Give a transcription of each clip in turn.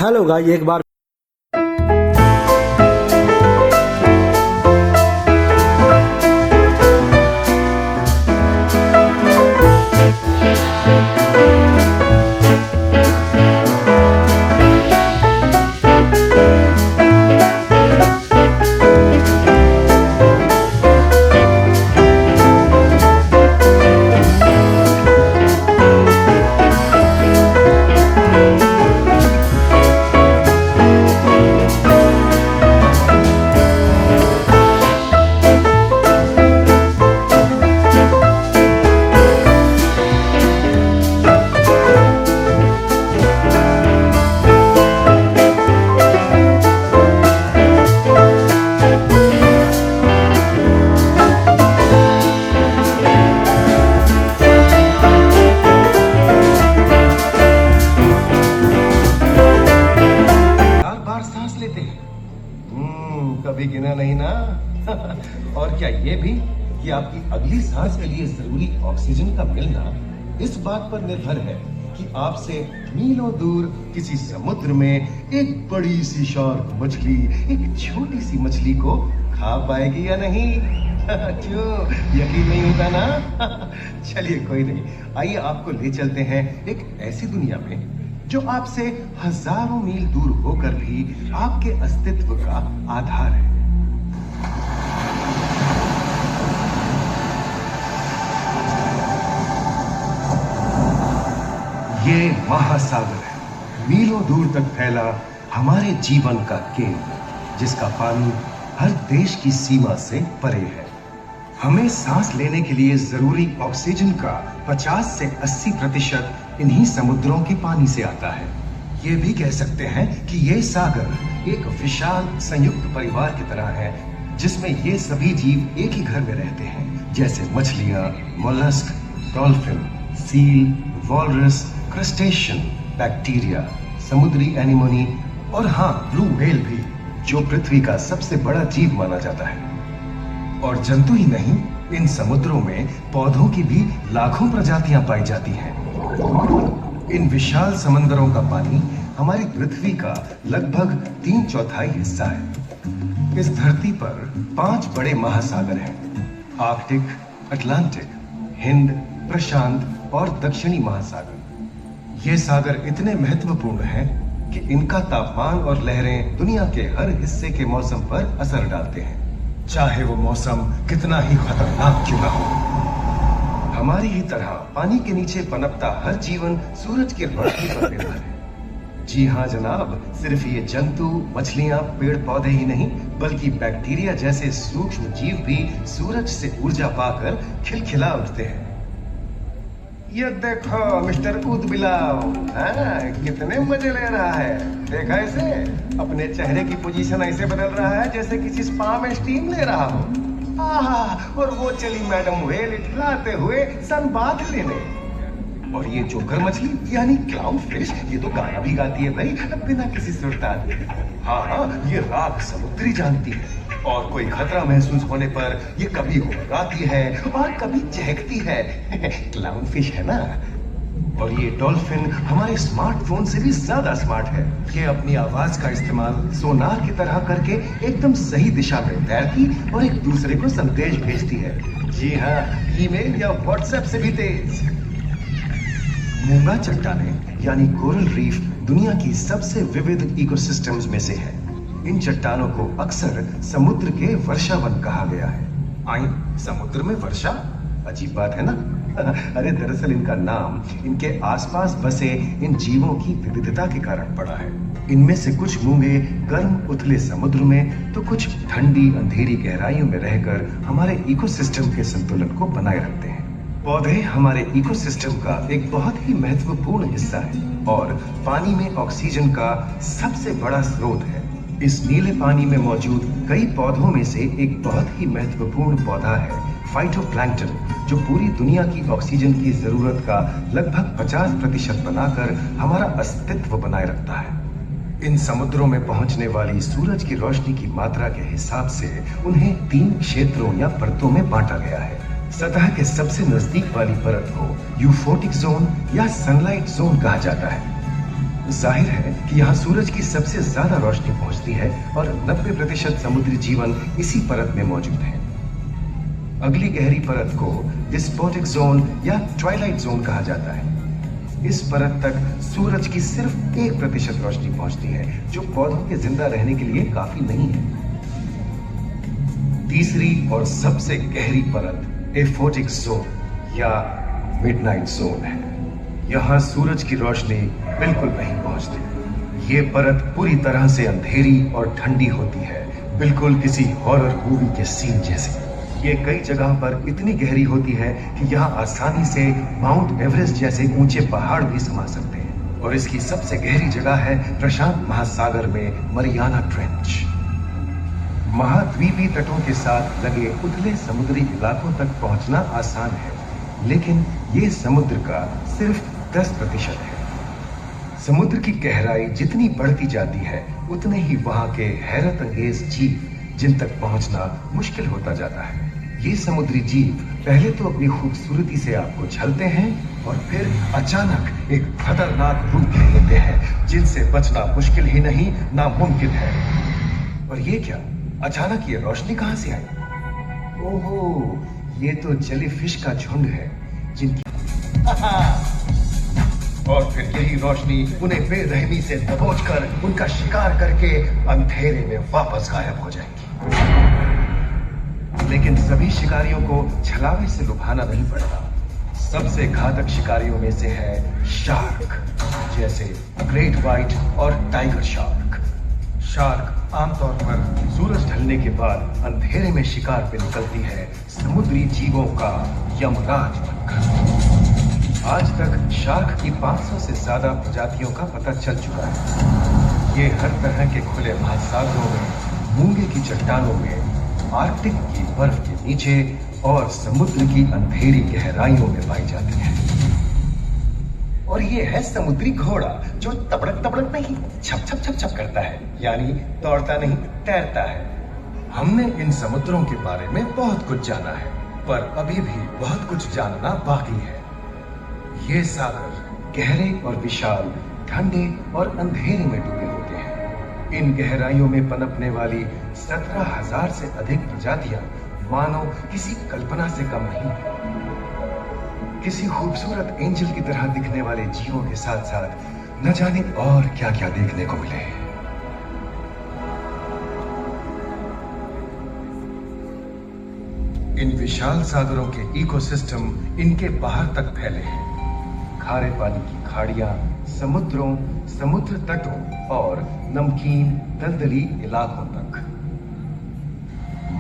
Hello guys, एक बार बार बार सांस लेते हैं। कभी गिना नहीं ना। और क्या ये भी कि आपकी अगली सांस के लिए जरूरी ऑक्सीजन का मिलना इस बात पर निर्भर है कि आपसे मीलों दूर किसी समुद्र में एक बड़ी सी शार्क मछली एक छोटी सी मछली को खा पाएगी या नहीं। क्यों यकीन नहीं होता ना? चलिए कोई नहीं, आइए आपको ले चलते हैं एक ऐसी दुनिया में जो आपसे हजारों मील दूर होकर भी आपके अस्तित्व का आधार है। ये महासागर है, मीलों दूर तक फैला हमारे जीवन का केंद्र, जिसका पानी हर देश की सीमा से परे है। हमें सांस लेने के लिए जरूरी ऑक्सीजन का 50 से 80% इन्हीं समुद्रों के पानी से आता है। ये भी कह सकते हैं कि ये सागर एक विशाल संयुक्त परिवार की तरह है, जिसमें ये सभी जीव एक ही घर में रहते हैं, जैसे मछलियां, mollusc, dolphin, seal, walrus, crustacean, bacteria, समुद्री एनिमोनी और हाँ, ब्लू व्हेल भी, जो पृथ्वी का सबसे बड़ा जीव माना जाता है। और जंतु ही नहीं, इन समुद्रों में पौधों की भी लाखों प्रजातियां पाई जाती हैं। इन विशाल समंदरों का पानी हमारी पृथ्वी का लगभग 3/4 हिस्सा है। इस धरती पर 5 बड़े महासागर हैं: आर्कटिक, अटलांटिक, हिंद, प्रशांत और दक्षिणी महासागर। ये सागर इतने महत्वपूर्ण हैं कि इनका तापमान और लहरें दुनिया के हर हिस्से के मौसम पर असर डालते हैं, चाहे वो मौसम कितना ही खतरनाक क्यों ना हो। हमारी ही तरह पानी के नीचे पनपता हर जीवन सूरज की रोशनी पर निर्भर है। जी हाँ जनाब, सिर्फ ये जंतु, मछलियां, पेड़ पौधे ही नहीं, बल्कि बैक्टीरिया जैसे सूक्ष्म जीव भी सूरज से ऊर्जा पाकर खिलखिला उठते हैं। ये देखो मिस्टर ऊदबिलाव, कितने मजे ले रहा है। देखा इसे, अपने चेहरे की पोजीशन ऐसे बदल रहा है जैसे किसी स्पा में स्टीम ले रहा हो। और वो चली मैडम व्हेल इठलाते हुए सनबाथ लेने। और ये जोकर मछली यानी क्लाउन फिश, ये तो गाना भी गाती है भाई, बिना किसी सुरताल के। हाँ, ये राख समुद्री जानती है, और कोई खतरा महसूस होने पर ये कभी घबराती है और कभी चहकती है। क्लाउन फिश है ना। और ये डॉल्फिन हमारे स्मार्टफोन से भी ज्यादा स्मार्ट है। ये अपनी आवाज का इस्तेमाल सोनार की तरह करके एकदम सही दिशा में तैरती और एक दूसरे को संदेश भेजती है। जी हाँ, ईमेल या व्हाट्सएप से भी तेज। मूंगा चट्टानें यानी कोरल रीफ दुनिया की सबसे विविध इकोसिस्टम्स में से है। इन चट्टानों को अक्सर समुद्र के वर्षावन कहा गया है। आई, समुद्र में वर्षा, अजीब बात है ना। अरे दरअसल इनका नाम इनके आसपास बसे इन जीवों की विविधता के कारण पड़ा है। इनमें से कुछ मूंगे गर्म उथले समुद्र में, तो कुछ ठंडी अंधेरी गहराइयों में रहकर हमारे इकोसिस्टम के संतुलन को बनाए रखते हैं। पौधे हमारे इकोसिस्टम का एक बहुत ही महत्वपूर्ण हिस्सा है और पानी में ऑक्सीजन का सबसे बड़ा स्रोत है। इस नीले पानी में मौजूद कई पौधों में से एक बहुत ही महत्वपूर्ण पौधा है फाइटोप्लैंक्टन, जो पूरी दुनिया की ऑक्सीजन की जरूरत का लगभग 50% बनाकर हमारा अस्तित्व बनाए रखता है। इन समुद्रों में पहुंचने वाली सूरज की रोशनी की मात्रा के हिसाब से उन्हें 3 क्षेत्रों या परतों में बांटा गया है। सतह के सबसे नजदीक वाली परत को यूफोटिक जोन या सनलाइट जोन कहा जाता है। जाहिर है कि यहाँ सूरज की सबसे ज्यादा रोशनी पहुंचती है और 90% समुद्री जीवन इसी परत में मौजूद है। अगली गहरी परत को डिस्पोटिक जोन या ट्वाइलाइट जोन कहा जाता है। इस परत तक सूरज की सिर्फ 1% रोशनी पहुंचती है, जो पौधों के जिंदा रहने के लिए काफी नहीं है। तीसरी और सबसे गहरी परत एफोटिक जोन या मिडनाइट जोन है। यहां सूरज की रोशनी बिल्कुल नहीं पहुंचती। ये परत पूरी तरह से अंधेरी और ठंडी होती है, बिल्कुल किसी हॉरर मूवी के सीन जैसे। ये कई जगह पर इतनी गहरी होती है कि यहाँ आसानी से माउंट एवरेस्ट जैसे ऊंचे पहाड़ भी समा सकते हैं। और इसकी सबसे गहरी जगह है प्रशांत महासागर में मरियाना ट्रेंच। महाद्वीपीय तटों के साथ लगे उथले समुद्री इलाकों तक पहुंचना आसान है, लेकिन ये समुद्र का सिर्फ 10% है। समुद्र की गहराई जितनी बढ़ती जाती है, उतने ही वहां के हैरत अंगेज जीव जिन तक पहुंचना मुश्किल होता जाता है। ये समुद्री जीव पहले तो अपनी खूबसूरती से आपको छलते हैं और फिर अचानक एक खतरनाक रूप ले लेते हैं, जिनसे बचना मुश्किल ही नहीं, नामुमकिन है। और ये क्या, अचानक ये रोशनी कहां से आई? ओहो, ये तो जेलीफिश का झुंड है जिनकी और फिर यही रोशनी उन्हें बेरहमी से दबोचकर उनका शिकार करके अंधेरे में वापस गायब हो जाएगी। लेकिन सभी शिकारियों को छलावे से लुभाना नहीं पड़ता। सबसे घातक शिकारियों में से है शार्क, जैसे ग्रेट व्हाइट और टाइगर शार्क। शार्क आमतौर पर सूरज ढलने के बाद अंधेरे में शिकार पे निकलती है, समुद्री जीवों का यमराज बनकर। आज तक शार्क की 500 से ज्यादा प्रजातियों का पता चल चुका है। ये हर तरह के खुले महासागरों में, मूंगे की चट्टानों में, आर्कटिक की बर्फ के नीचे और समुद्र की अंधेरी गहराइयों में पाई जाती है। और ये है समुद्री घोड़ा, जो तबड़क तबड़क नहीं, छप छप छप छप करता है, यानी दौड़ता नहीं, तैरता है। हमने इन समुद्रों के बारे में बहुत कुछ जाना है, पर अभी भी बहुत कुछ जानना बाकी है। ये सागर गहरे और विशाल, ठंडे और अंधेरे में डूबे होते हैं। इन गहराइयों में पनपने वाली 17,000 से अधिक प्रजातियां मानो किसी कल्पना से कम नहीं है। किसी खूबसूरत एंजल की तरह दिखने वाले जीवों के साथ साथ न जाने और क्या क्या देखने को मिले। इन विशाल सागरों के इकोसिस्टम इनके बाहर तक फैले हैं। खारे पानी की खाड़ियां, समुद्रों, समुद्र तटों और नमकीन दलदली इलाकों तक।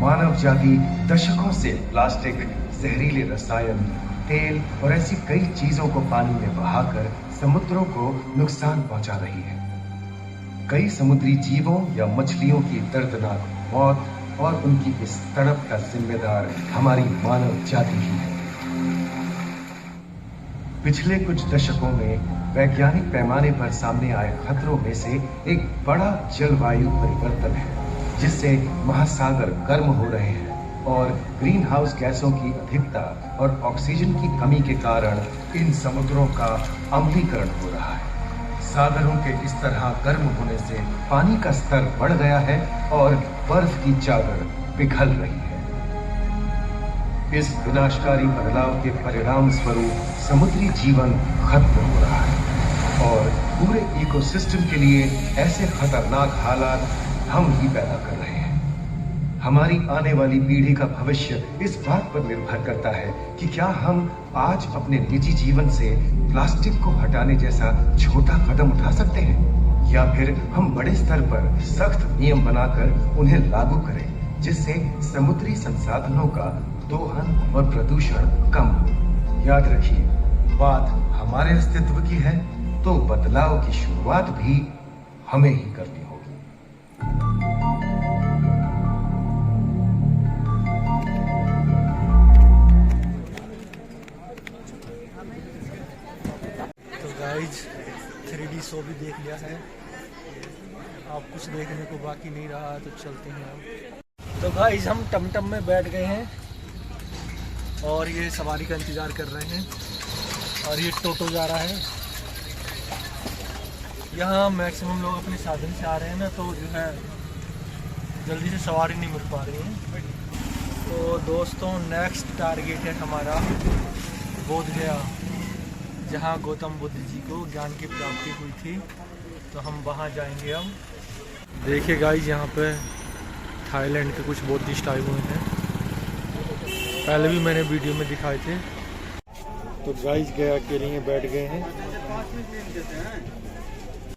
मानव जाति दशकों से प्लास्टिक, जहरीले रसायन, तेल और ऐसी कई चीजों को पानी में बहाकर समुद्रों को नुकसान पहुंचा रही है। कई समुद्री जीवों या मछलियों की दर्दनाक मौत और उनकी इस तड़प का जिम्मेदार हमारी मानव जाति ही है। पिछले कुछ दशकों में वैज्ञानिक पैमाने पर सामने आए खतरों में से एक बड़ा जलवायु परिवर्तन है, जिससे महासागर गर्म हो रहे हैं और ग्रीन हाउस गैसों की अधिकता और ऑक्सीजन की कमी के कारण इन समुद्रों का अम्लीकरण हो रहा है। सागरों के इस तरह गर्म होने से पानी का स्तर बढ़ गया है और बर्फ की चादर पिघल रही है। इस विनाशकारी बदलाव के परिणाम स्वरूप समुद्री जीवन खत्म हो रहा है और पूरे इकोसिस्टम के लिए ऐसे खतरनाक हालात हम ही पैदा कर रहे हैं। हमारी आने वाली पीढ़ी का भविष्य इस बात पर निर्भर करता है कि क्या हम आज अपने निजी जीवन से प्लास्टिक को हटाने जैसा छोटा कदम उठा सकते हैं, या फिर हम बड़े स्तर पर सख्त नियम बनाकर उन्हें लागू करें, जिससे समुद्री संसाधनों का दोहन और प्रदूषण कम हो। याद रखिए, बात हमारे अस्तित्व की है, तो बदलाव की शुरुआत भी हमें ही करनी होगी। तो गाइज 3D शो भी देख लिया है, अब कुछ देखने को बाकी नहीं रहा, तो चलते हैं अब। तो गाइज हम टमटम में बैठ गए हैं और ये सवारी का इंतज़ार कर रहे हैं और ये टोटो जा रहा है। यहाँ मैक्सिमम लोग अपने साधन से आ रहे हैं ना, तो जो है जल्दी से सवारी नहीं मिल पा रही है। तो दोस्तों नेक्स्ट टारगेट है हमारा बोध गया, जहाँ गौतम बुद्ध जी को ज्ञान की प्राप्ति हुई थी। तो हम वहाँ जाएंगे अब। देखिए गाइस, यहाँ पे थाईलैंड के कुछ बुद्धिस्ट आए हुए हैं, पहले भी मैंने वीडियो में दिखाए थे। तो गाइस गया के लिए बैठ गए हैं।